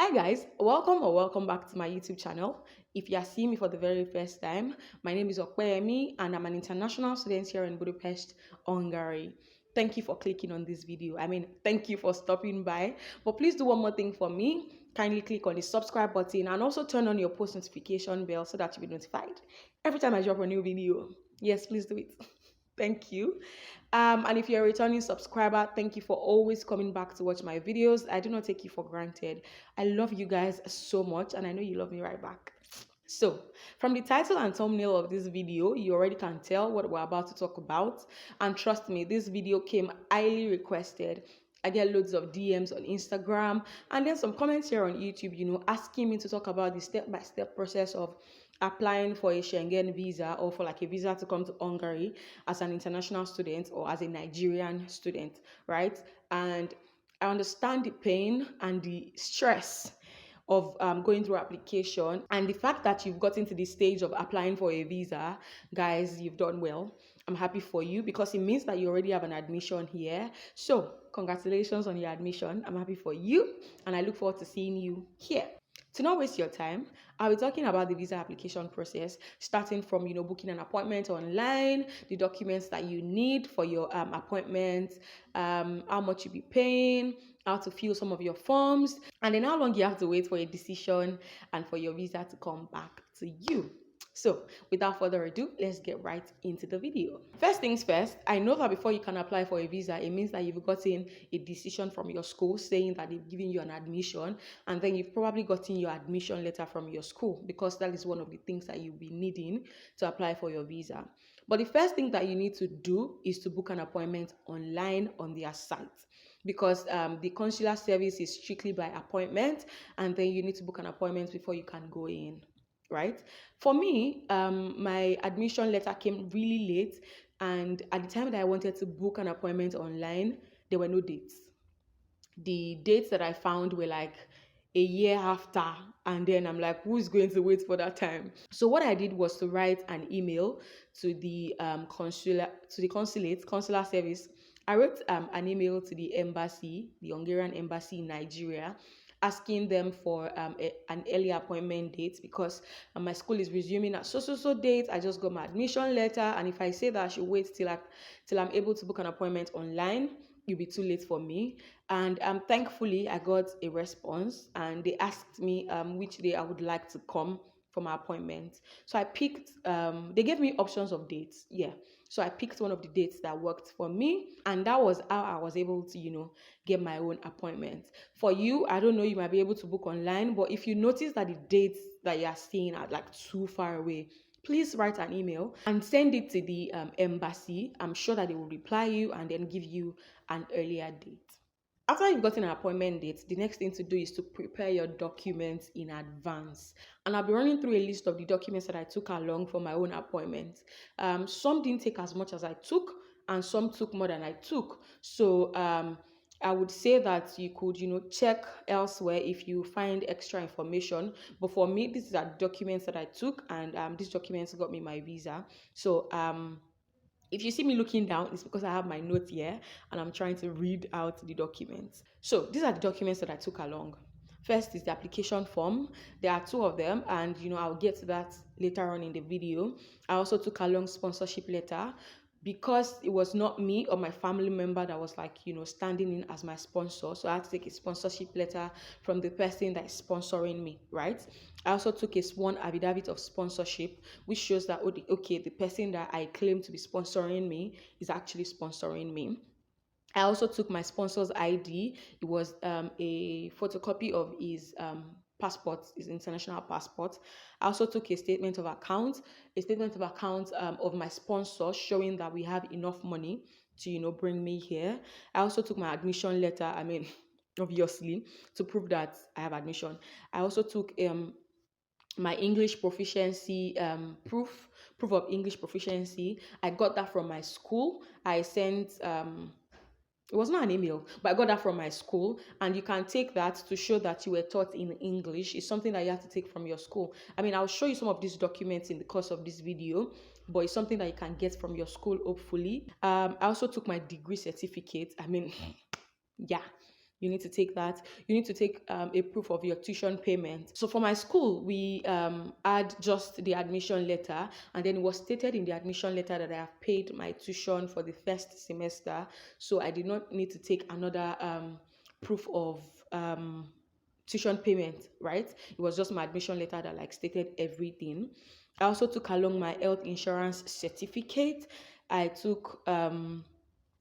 Hi guys, welcome back to my YouTube channel. If you are seeing me for the very first time, my name is Opeyemi and I'm an international student here in Budapest, Hungary. Thank you for clicking on this video. Thank you for stopping by. But please do one more thing for me. Kindly click on the subscribe button and also turn on your post notification bell so that you'll be notified every time I drop a new video. Yes, please do it. Thank you. And if you're a returning subscriber, thank you for always coming back to watch my videos. I do not take you for granted. I love you guys so much, and I know you love me right back. So, from the title and thumbnail of this video, you already can tell what we're about to talk about. And trust me, this video came highly requested. I get loads of DMs on Instagram and then some comments here on YouTube, asking me to talk about the step-by-step process of applying for a Schengen visa or for like a visa to come to Hungary as an international student or as a Nigerian student, right? And I understand the pain and the stress of going through application, and the fact that you've gotten to the stage of applying for a visa. Guys, you've done well. I'm happy for you because it means that you already have an admission here. So congratulations on your admission. I'm happy for you and I look forward to seeing you here. To not waste your time, I'll be talking about the visa application process, starting from, booking an appointment online, the documents that you need for your appointment, how much you'll be paying, how to fill some of your forms, and then how long you have to wait for a decision and for your visa to come back to you. So without further ado, let's get right into the video. First things first, I know that before you can apply for a visa, it means that you've gotten a decision from your school saying that they've given you an admission, and then you've probably gotten your admission letter from your school, because that is one of the things that you'll be needing to apply for your visa. But the first thing that you need to do is to book an appointment online on their site, because the consular service is strictly by appointment, and then you need to book an appointment before you can go in. Right? For me, my admission letter came really late, and at the time that I wanted to book an appointment online, there were no dates. The dates that I found were like a year after, and then I'm like, who's going to wait for that time? So what I did was to write an email to the consular service. I wrote an email to the embassy, the Hungarian embassy in Nigeria, asking them for an early appointment date, because my school is resuming at so date. I just got my admission letter, and if I say that I should wait till I'm able to book an appointment online, it'll be too late for me. And thankfully I got a response, and they asked me which day I would like to come for my appointment. So I picked, they gave me options of dates. Yeah. So I picked one of the dates that worked for me, and that was how I was able to, get my own appointment. For you, I don't know, you might be able to book online, but if you notice that the dates that you are seeing are like too far away, please write an email and send it to the embassy. I'm sure that they will reply you and then give you an earlier date. After you've gotten an appointment date, the next thing to do is to prepare your documents in advance. And I'll be running through a list of the documents that I took along for my own appointment. Some didn't take as much as I took, and some took more than I took. So I would say that you could, check elsewhere if you find extra information. But for me, these are documents that I took, and these documents got me my visa. So if you see me looking down, it's because I have my notes here and I'm trying to read out the documents. So these are the documents that I took along. First is the application form. There are two of them, and I'll get to that later on in the video. I also took along sponsorship letter, because it was not me or my family member that was standing in as my sponsor. So I had to take a sponsorship letter from the person that is sponsoring me, right? I also took a sworn affidavit of sponsorship, which shows that, okay, the person that I claim to be sponsoring me is actually sponsoring me. I also took my sponsor's ID. It was a photocopy of his passport, his international passport. I also took a statement of account of my sponsor, showing that we have enough money to bring me here. I also took my admission letter, obviously, to prove that I have admission. I also took my English proficiency proof of English proficiency. I got that from my school. I sent it was not an email, but I got that from my school, and you can take that to show that you were taught in English. It's something that you have to take from your school. I'll show you some of these documents in the course of this video, but it's something that you can get from your school, hopefully. I also took my degree certificate. Yeah, You need to take that. You need to take a proof of your tuition payment. So for my school, we had just the admission letter, and then it was stated in the admission letter that I have paid my tuition for the first semester. So I did not need to take another proof of tuition payment, right? It was just my admission letter that like stated everything. I also took along my health insurance certificate. I took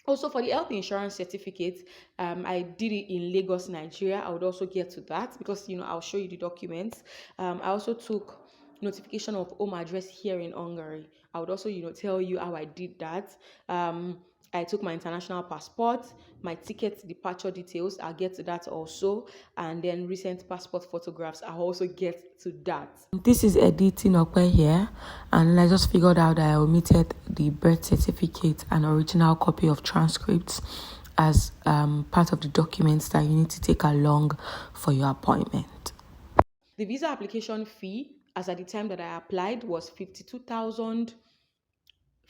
also for the health insurance certificate, I did it in Lagos, Nigeria. I would also get to that because I'll show you the documents. I also took notification of home address here in Hungary. I would also tell you how I did that. I took my international passport, my ticket departure details. I'll get to that also, and then recent passport photographs. I'll also get to that. This is editing Okwe here, and I just figured out that I omitted the birth certificate and original copy of transcripts as part of the documents that you need to take along for your appointment. The visa application fee, as at the time that I applied, was 52,000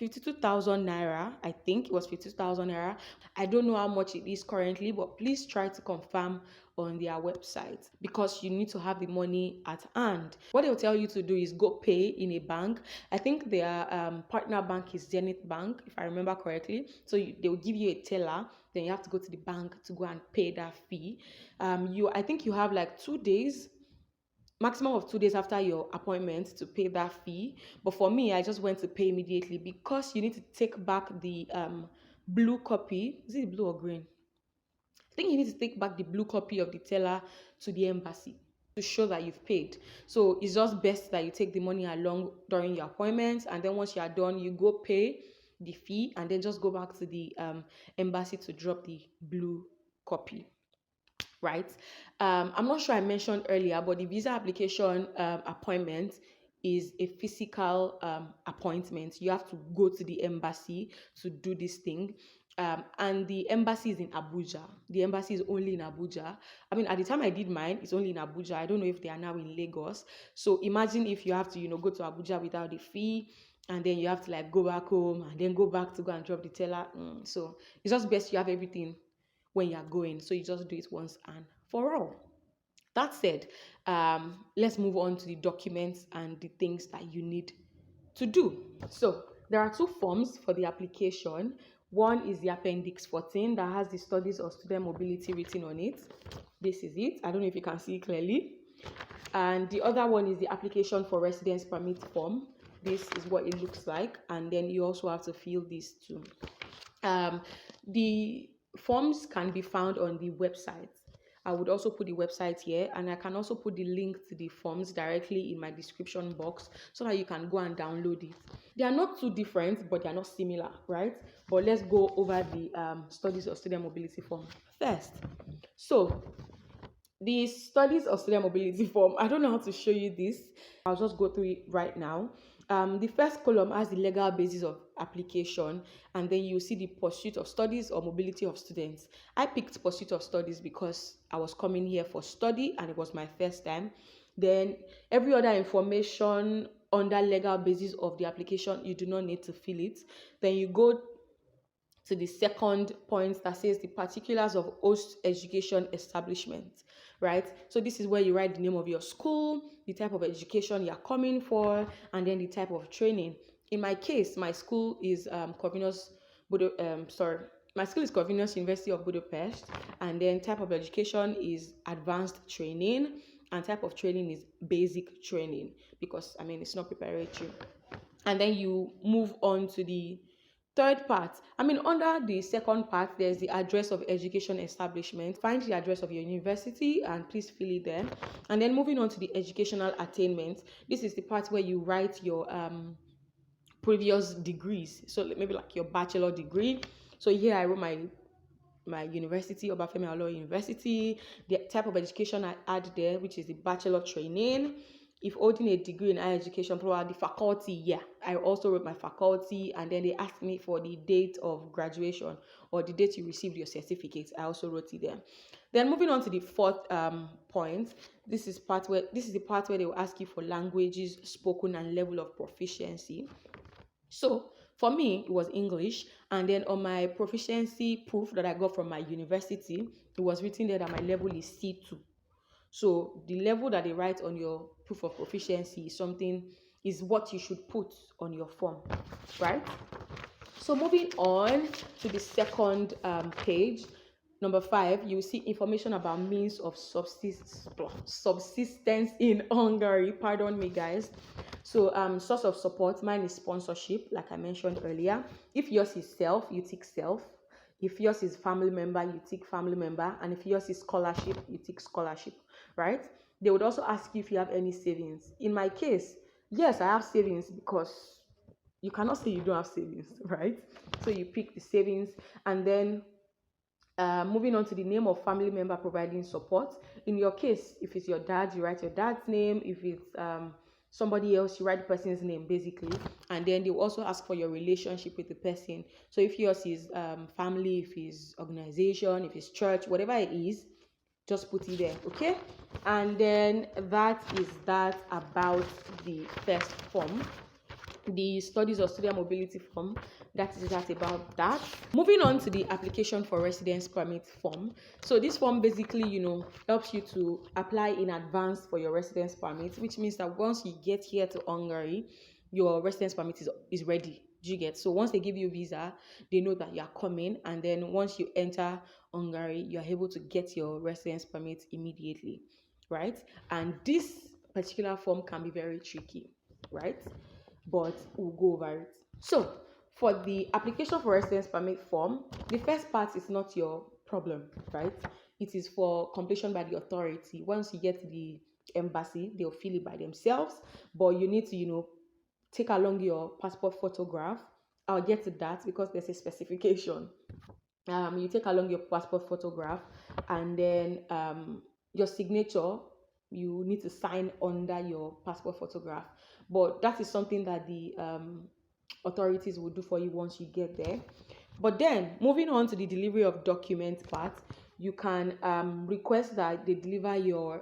naira. I think it was 52,000 naira. I don't know how much it is currently, but please try to confirm on their website because you need to have the money at hand. What they'll tell you to do is go pay in a bank. I think their partner bank is Zenith Bank, if I remember correctly. So they will give you a teller, then you have to go to the bank to go and pay that fee. I think you have like 2 days, maximum of 2 days after your appointment to pay that fee. But for me, I just went to pay immediately because you need to take back the blue copy. Is it blue or green? I think you need to take back the blue copy of the teller to the embassy to show that you've paid. So it's just best that you take the money along during your appointment, and then once you are done, you go pay the fee and then just go back to the embassy to drop the blue copy. Right? I'm not sure I mentioned earlier, but the visa application appointment is a physical appointment. You have to go to the embassy to do this thing. And the embassy is in Abuja. The embassy is only in Abuja. I mean, at the time I did mine, it's only in Abuja. I don't know if they are now in Lagos. So imagine if you have to, go to Abuja without the fee, and then you have to like go back home and then go back to go and drop the teller. So it's just best you have everything when you're going. So you just do it once and for all. That said, let's move on to the documents and the things that you need to do. So there are 2 forms for the application. One is the Appendix 14 that has the studies of student mobility written on it. This is it. I don't know if you can see it clearly. And the other one is the application for residence permit form. This is what it looks like. And then you also have to fill this too. The forms can be found on the website. I would also put the website here, and I can also put the link to the forms directly in my description box so that you can go and download it. They are not too different, but they are not similar, right? But let's go over the studies of student mobility form first. So the studies of student mobility form, I don't know how to show you this. I'll just go through it right now. The first column has the legal basis of application, and then you see the pursuit of studies or mobility of students. I picked pursuit of studies because I was coming here for study and it was my first time. Then every other information under legal basis of the application, you do not need to fill it. Then you go to the second point that says the particulars of host education establishment, right? So this is where you write the name of your school, the type of education you're coming for, and then the type of training. In my case, my school is Corvinus University of Budapest, and then type of education is advanced training, and type of training is basic training because it's not preparatory. And then you move on to the third part. Under the second part, there's the address of education establishment. Find the address of your university and please fill it there. And then moving on to the educational attainment. This is the part where you write your previous degrees. So maybe like your bachelor degree. So here I wrote my university, Obafemi Awolowo University, the type of education I add there, which is the bachelor training. If holding a degree in higher education, probably the faculty, I also wrote my faculty, and then they asked me for the date of graduation or the date you received your certificate. I also wrote it there. Then moving on to the fourth point, this is the part where they will ask you for languages spoken and level of proficiency. So for me, it was English, and then on my proficiency proof that I got from my university, it was written there that my level is C2. So the level that they write on your proof of proficiency is what you should put on your form, right? So moving on to the second page, number 5, you will see information about means of subsistence in Hungary. Pardon me, guys. So source of support, mine is sponsorship, like I mentioned earlier. If yours is self, you tick self. If yours is family member, you tick family member. And if yours is scholarship, you tick scholarship, right? They would also ask you if you have any savings. In my case, yes, I have savings because you cannot say you don't have savings, right? So you pick the savings, and then moving on to the name of family member providing support. In your case, if it's your dad, you write your dad's name. If it's somebody else, you write the person's name, basically. And then they will also ask for your relationship with the person. So if yours is family, if it's organization, if it's church, whatever it is, just put it there, okay? And then that is that about the first form, the studies of student mobility form. That is that about that. Moving on to the application for residence permit form. So this form basically, helps you to apply in advance for your residence permit, which means that once you get here to Hungary, your residence permit is ready. Do you get? So once they give you a visa, they know that you are coming, and then once you enter Hungary, you are able to get your residence permit immediately, right? And this particular form can be very tricky, right? But we'll go over it. So for the application for residence permit form, the first part is not your problem, right? It is for completion by the authority. Once you get to the embassy, they'll fill it by themselves, but you need to, take along your passport photograph. I'll get to that because there's a specification. You take along your passport photograph, and then your signature, you need to sign under your passport photograph. But that is something that the authorities will do for you once you get there. But then moving on to the delivery of documents part, you can request that they deliver your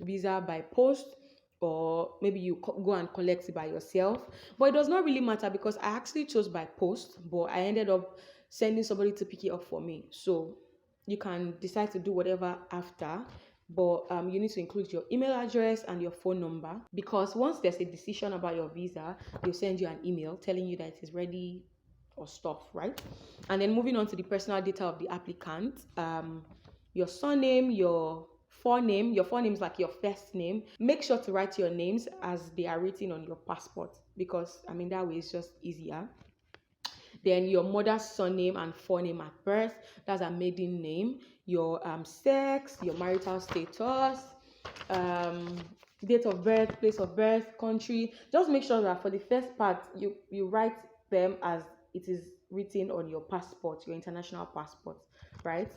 visa by post, or maybe you go and collect it by yourself. But it does not really matter because I actually chose by post, but I ended up sending somebody to pick it up for me. So you can decide to do whatever after, but you need to include your email address and your phone number, because once there's a decision about your visa, they'll send you an email telling you that it is ready or stuff, right? And then moving on to the personal data of the applicant, your surname, your forename. Your forename is like your first name. Make sure to write your names as they are written on your passport, because that way it's just easier. Then your mother's surname and forename at birth, that's a maiden name. Your sex, your marital status, date of birth, place of birth, country. Just make sure that for the first part, you write them as it is written on your passport, your international passport, right?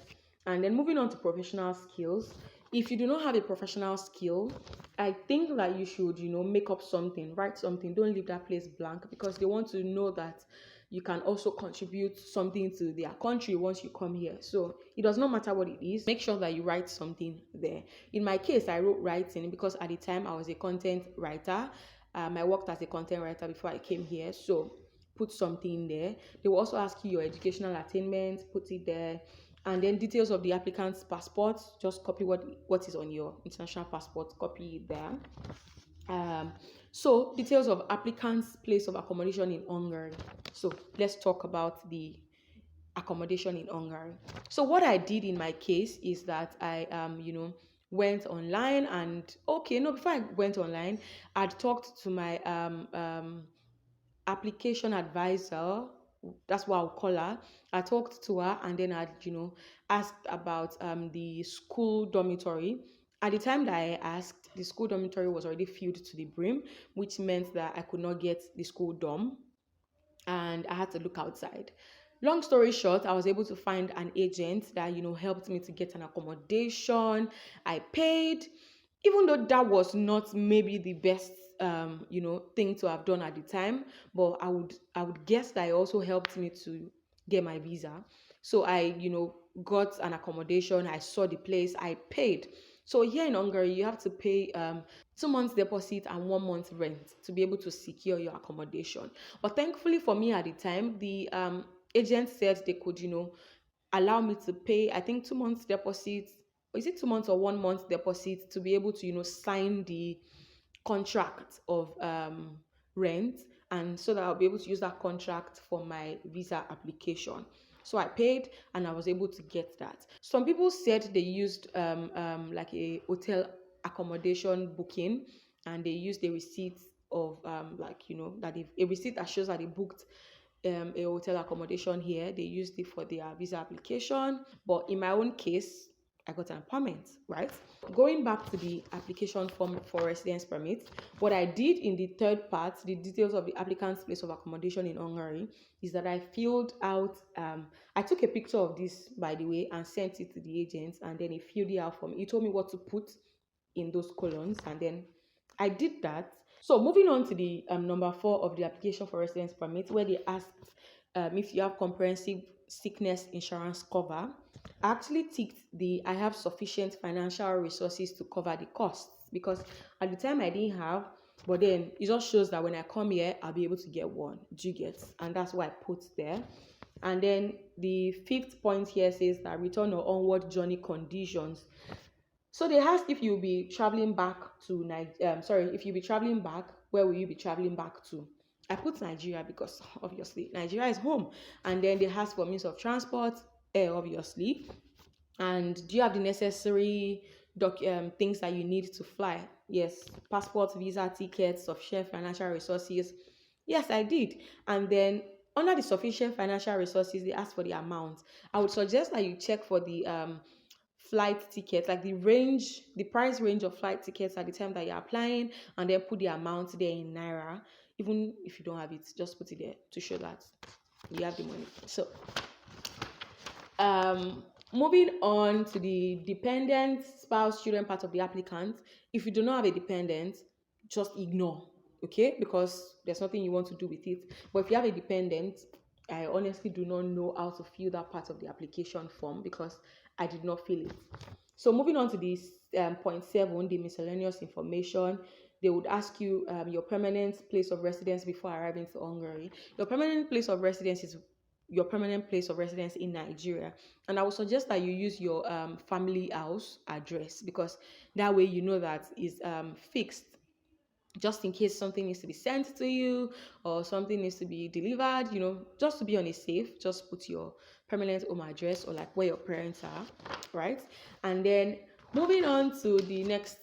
And then moving on to professional skills. If you do not have a professional skill, I think that you should, make up something, write something. Don't leave that place blank, because they want to know that you can also contribute something to their country once you come here. So it does not matter what it is. Make sure that you write something there. In my case, I wrote writing because at the time I was a content writer. I worked as a content writer before I came here. So put something there. They will also ask you your educational attainment, put it there. And then details of the applicant's passport, just copy what is on your international passport, copy it there. So details of applicant's place of accommodation in Hungary. So let's talk about the accommodation in Hungary. So what I did in my case is that I went online, and before I went online, I'd talked to my application advisor. That's what I'll call her. I talked to her, and then I'd asked about the school dormitory. At the time that I asked, the school dormitory was already filled to the brim, which meant that I could not get the school dorm, and I had to look outside. Long story short, I was able to find an agent that helped me to get an accommodation. I paid, even though that was not maybe the best thing to have done at the time, but I would guess that it also helped me to get my visa. So I got an accommodation. I saw the place. I paid. So here in Hungary, you have to pay 2 months deposit and 1 month rent to be able to secure your accommodation. But thankfully for me at the time, the agent said they could allow me to pay, I think, 2 months deposit. Is it 2 months or 1 month deposit to be able to, sign the contract of rent, and so that I'll be able to use that contract for my visa application. So I paid and I was able to get that. Some people said they used like a hotel accommodation booking, and they used a receipt of a receipt that shows that they booked a hotel accommodation here. They used it for their visa application. But in my own case, I got an apartment, right? Going back to the application form for residence permit, what I did in the third part, the details of the applicant's place of accommodation in Hungary, is that I filled out, I took a picture of this, by the way, and sent it to the agent, and then he filled it out for me. He told me what to put in those columns, and then I did that. So moving on to the number 4 of the application for residence permit, where they asked if you have comprehensive sickness insurance cover. I actually ticked the I have sufficient financial resources to cover the costs, because at the time I didn't have, but then it just shows that when I come here, I'll be able to get one. Do you get? And that's what I put there. And then the 5th point here says that return or onward journey conditions. So they asked if you'll be traveling back to if you'll be traveling back, where will you be traveling back to? I put Nigeria because obviously Nigeria is home. And then they asked for means of transport, air obviously. And do you have the necessary things that you need to fly? Yes, passport, visa, tickets, sufficient financial resources. Yes, I did. And then under the sufficient financial resources, they asked for the amount. I would suggest that you check for the flight tickets, like the price range of flight tickets at the time that you're applying, and then put the amount there in Naira. Even if you don't have it, just put it there to show that you have the money. So moving on to the dependent, spouse, children part of the applicant. If you do not have a dependent, just ignore, okay? Because there's nothing you want to do with it. But if you have a dependent, I honestly do not know how to fill that part of the application form, because I did not fill it. So moving on to this point 7, the miscellaneous information. They would ask you your permanent place of residence before arriving to Hungary. Your permanent place of residence is your permanent place of residence in Nigeria, and I would suggest that you use your family house address, because that way you know that is fixed, just in case something needs to be sent to you or something needs to be delivered, just to be on a safe, just put your permanent home address, or like where your parents are, right? And then moving on to the next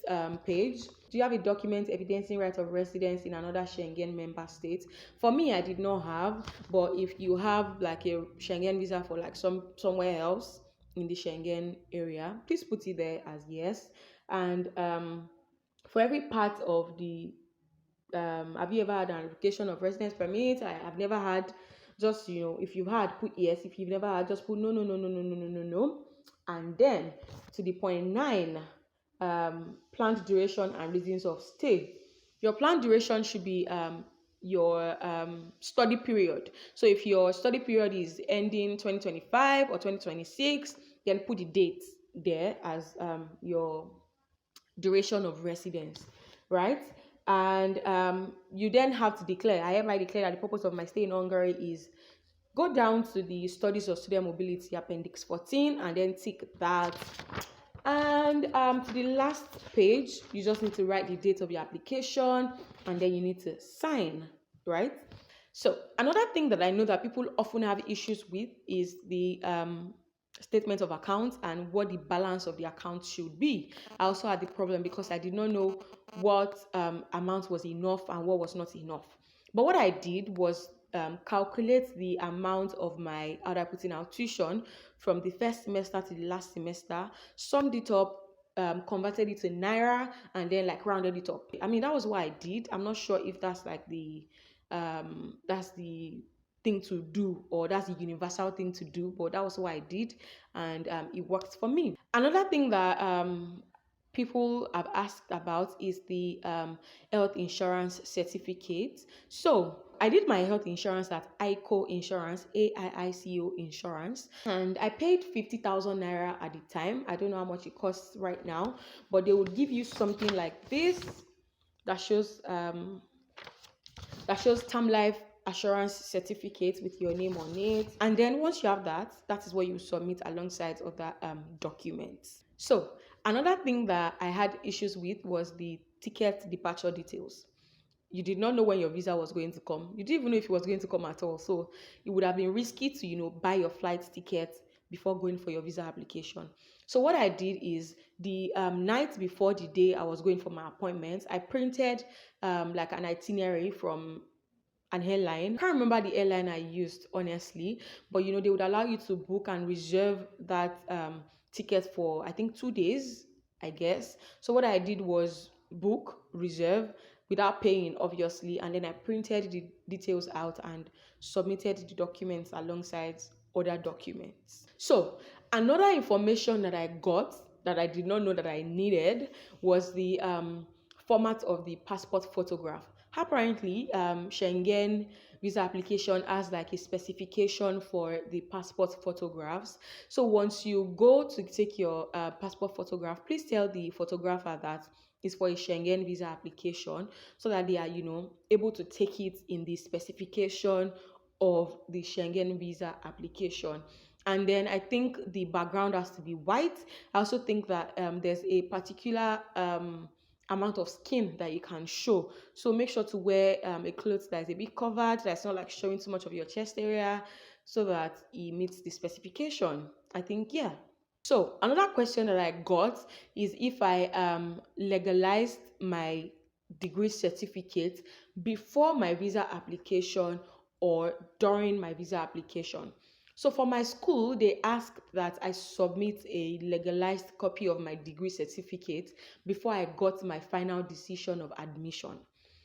page. Do you have a document evidencing right of residence in another Schengen member state? For me, I did not have, but if you have like a Schengen visa for like somewhere else in the Schengen area, please put it there as yes. And for every part of the have you ever had an application of residence permit? I have never had. Just, if you've had, put yes. If you've never had, just put no. And then to the point 9, planned duration and reasons of stay. Your planned duration should be your study period. So if your study period is ending 2025 or 2026, then put the date there as your duration of residence, right? And you then have to declare, I hereby declare that the purpose of my stay in Hungary is, go down to the studies of student mobility appendix 14 and then tick that. And to the last page, you just need to write the date of your application, and then you need to sign, right? So another thing that I know that people often have issues with is the statement of account and what the balance of the account should be. I also had the problem because I did not know what amount was enough and what was not enough. But what I did was calculate the amount of my, how do I put in, our tuition from the first semester to the last semester, summed it up, converted it to Naira, and then like rounded it up. I mean, that was what I did. I'm not sure if that's like the thing to do, or that's the universal thing to do, but that was what I did, and it worked for me. Another thing that people have asked about is the health insurance certificate. So I did my health insurance at AICO Insurance, AIICO Insurance, and I paid 50,000 Naira at the time. I don't know how much it costs right now, but they would give you something like this that shows term life assurance certificate with your name on it. And then once you have that, that is what you submit alongside other documents. So another thing that I had issues with was the ticket departure details. You did not know when your visa was going to come. You didn't even know if it was going to come at all. So it would have been risky to, buy your flight ticket before going for your visa application. So what I did is the night before the day I was going for my appointment, I printed like an itinerary from an airline. I can't remember the airline I used, honestly, but they would allow you to book and reserve that ticket for, I think, 2 days, I guess. So what I did was book, reserve without paying, obviously, and then I printed the details out and submitted the documents alongside other documents. So another information that I got that I did not know that I needed was the format of the passport photograph. Apparently, Schengen visa application has like a specification for the passport photographs. So once you go to take your passport photograph, please tell the photographer that it's for a Schengen visa application, so that they are, able to take it in the specification of the Schengen visa application. And then I think the background has to be white. I also think that there's a particular amount of skin that you can show. So make sure to wear a clothes that is a bit covered, that's not like showing too much of your chest area, so that it meets the specification. I think, yeah. So another question that I got is if I legalized my degree certificate before my visa application or during my visa application. So for my school, they asked that I submit a legalized copy of my degree certificate before I got my final decision of admission.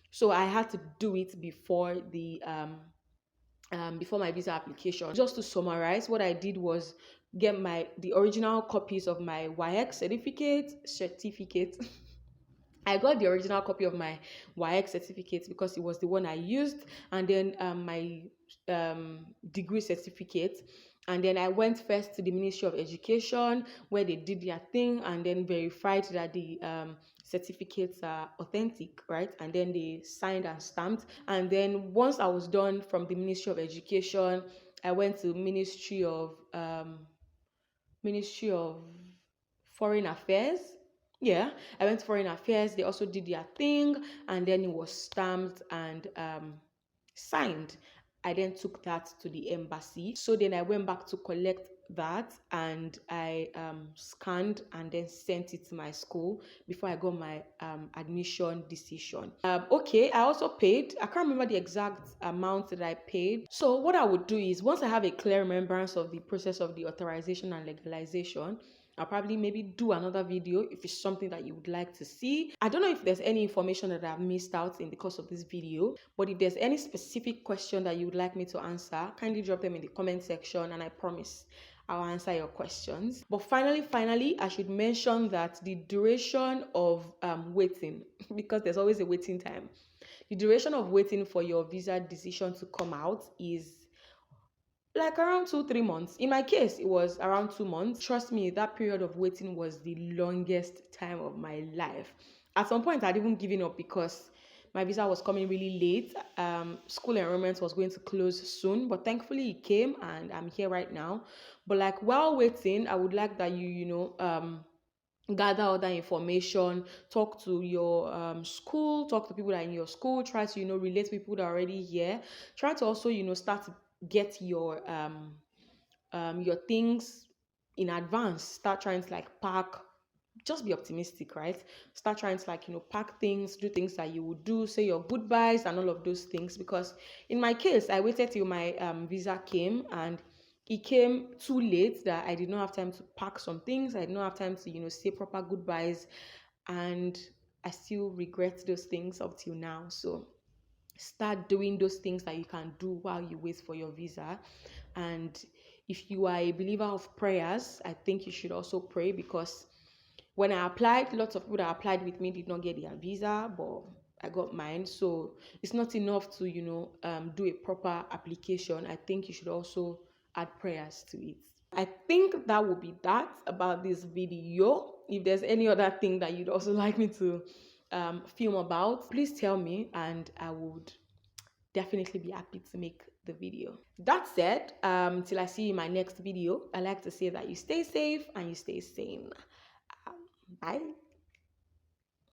So I had to do it before my visa application. Just to summarize, what I did was get the original copies of my WAEC certificate. I got the original copy of my WAEC certificate because it was the one I used, and then my degree certificate. And then I went first to the Ministry of Education, where they did their thing and then verified that the certificates are authentic, right? And then they signed and stamped. And then once I was done from the Ministry of Education, I went to Ministry of Foreign Affairs. Yeah, I went to Foreign Affairs. They also did their thing, and then it was stamped and signed. I then took that to the embassy. So then I went back to collect that, and I scanned and then sent it to my school before I got my admission decision. Okay, I also paid. I can't remember the exact amount that I paid. So what I would do is, once I have a clear remembrance of the process of the authorization and legalization, I'll probably maybe do another video if it's something that you would like to see. I don't know if there's any information that I've missed out in the course of this video, but if there's any specific question that you would like me to answer, kindly drop them in the comment section, and I promise I'll answer your questions. But finally, I should mention that the duration of waiting, because there's always a waiting time, the duration of waiting for your visa decision to come out is like around 2-3 months. In my case, it was around 2 months. Trust me, that period of waiting was the longest time of my life. At some point, I'd even given up because my visa was coming really late. School enrollment was going to close soon, but thankfully it came and I'm here right now. But like while waiting, I would like that you gather other information, talk to your school, talk to people that are in your school, try to relate to people that are already here, try to also start to get your things in advance. Start trying to like pack. Just be optimistic, right? Start trying to like pack things, do things that you would do, say your goodbyes and all of those things. Because in my case, I waited till my visa came, and it came too late that I did not have time to pack some things. I did not have time to say proper goodbyes, and I still regret those things up till now. So start doing those things that you can do while you wait for your visa. And if you are a believer of prayers, I think you should also pray, because when I applied, lots of people that applied with me did not get their visa, but I got mine. So it's not enough to do a proper application. I think you should also add prayers to it. I think that would be that about this video. If there's any other thing that you'd also like me to film about, please tell me, and I would definitely be happy to make the video. That said, till I see you in my next video, I like to say that you stay safe and you stay sane. Bye.